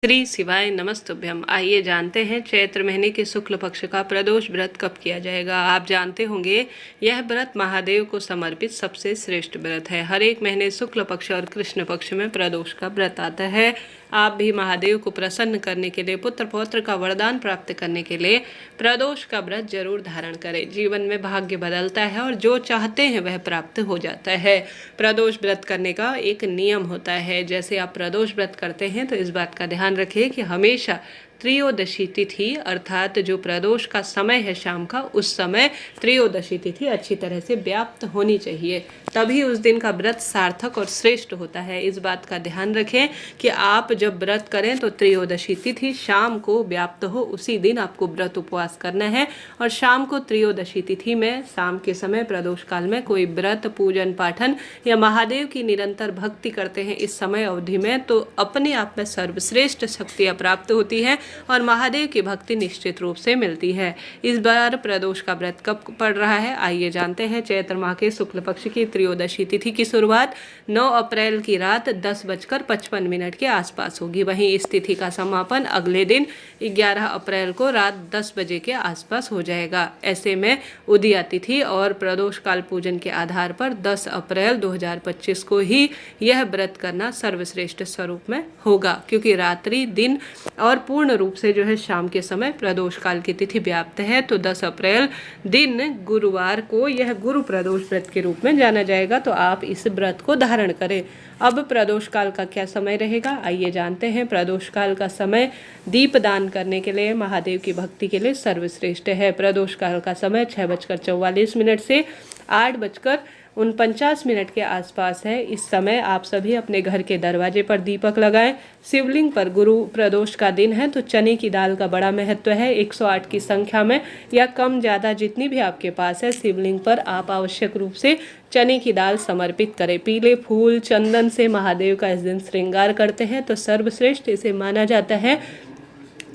श्री शिवाय नमस्तुभ्यम। आइए जानते हैं चैत्र महीने के शुक्ल पक्ष का प्रदोष व्रत कब किया जाएगा। आप जानते होंगे यह व्रत महादेव को समर्पित सबसे श्रेष्ठ व्रत है। हर एक महीने शुक्ल पक्ष और कृष्ण पक्ष में प्रदोष का व्रत आता है। आप भी महादेव को प्रसन्न करने के लिए, पुत्र पौत्र का वरदान प्राप्त करने के लिए प्रदोष का व्रत जरूर धारण करें। जीवन में भाग्य बदलता है और जो चाहते हैं वह प्राप्त हो जाता है। प्रदोष व्रत करने का एक नियम होता है। जैसे आप प्रदोष व्रत करते हैं तो इस बात का ध्यान रखिए कि हमेशा त्रयोदशी तिथि अर्थात जो प्रदोष का समय है शाम का, उस समय त्रयोदशी तिथि अच्छी तरह से व्याप्त होनी चाहिए, तभी उस दिन का व्रत सार्थक और श्रेष्ठ होता है। इस बात का ध्यान रखें कि आप जब व्रत करें तो त्रयोदशी तिथि शाम को व्याप्त हो, उसी दिन आपको व्रत उपवास करना है। और शाम को त्रयोदशी तिथि में शाम के समय प्रदोष काल में कोई व्रत, पूजन पाठन या महादेव की निरंतर भक्ति करते हैं इस समय अवधि में, तो अपने आप में सर्वश्रेष्ठ शक्तियाँ प्राप्त होती हैं और महादेव की भक्ति निश्चित रूप से मिलती है। इस बार प्रदोष का व्रत कब पड़ रहा है, आइए जानते हैं। चैत्र माह के शुक्ल पक्ष की त्रयोदशी तिथि की शुरुआत 9 अप्रैल की रात 10:55 के आसपास होगी। वहीं इस तिथि का समापन अगले दिन 11 अप्रैल को रात 10 बजे के आसपास हो जाएगा। ऐसे में उदया तिथि और प्रदोष काल पूजन के आधार पर 10 अप्रैल 2025 को ही यह व्रत करना सर्वश्रेष्ठ स्वरूप में होगा, क्योंकि रात्रि, दिन और पूर्ण रूप से जो है शाम के समय प्रदोष काल की तिथि व्याप्त है। तो 10 अप्रैल दिन गुरुवार को यह गुरु प्रदोष व्रत के रूप में जाना जाएगा। तो आप इस व्रत को धारण करें। अब प्रदोष काल का क्या समय रहेगा, आइए जानते हैं। प्रदोष काल का समय दीप दान करने के लिए, महादेव की भक्ति के लिए सर्वश्रेष्ठ है। प्रदोष काल का समय 6:44 से 8:49 के आसपास है। इस समय आप सभी अपने घर के दरवाजे पर दीपक लगाएं। शिवलिंग पर, गुरु प्रदोष का दिन है तो चने की दाल का बड़ा महत्व है। 108 की संख्या में या कम ज़्यादा जितनी भी आपके पास है, शिवलिंग पर आप आवश्यक रूप से चने की दाल समर्पित करें। पीले फूल, चंदन से महादेव का इस दिन श्रृंगार करते हैं तो सर्वश्रेष्ठ इसे माना जाता है।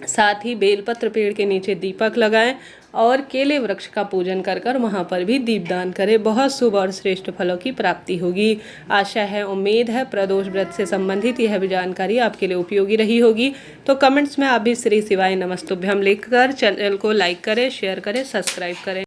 साथ ही बेलपत्र पेड़ के नीचे दीपक लगाएं और केले वृक्ष का पूजन कर वहाँ पर भी दीपदान करें। बहुत शुभ और श्रेष्ठ फलों की प्राप्ति होगी। आशा है, उम्मीद है प्रदोष व्रत से संबंधित यह भी जानकारी आपके लिए उपयोगी रही होगी। तो कमेंट्स में आप भी श्री शिवाय नमस्तुभ्यम लिखकर चैनल को लाइक करें, शेयर करें, सब्सक्राइब करें।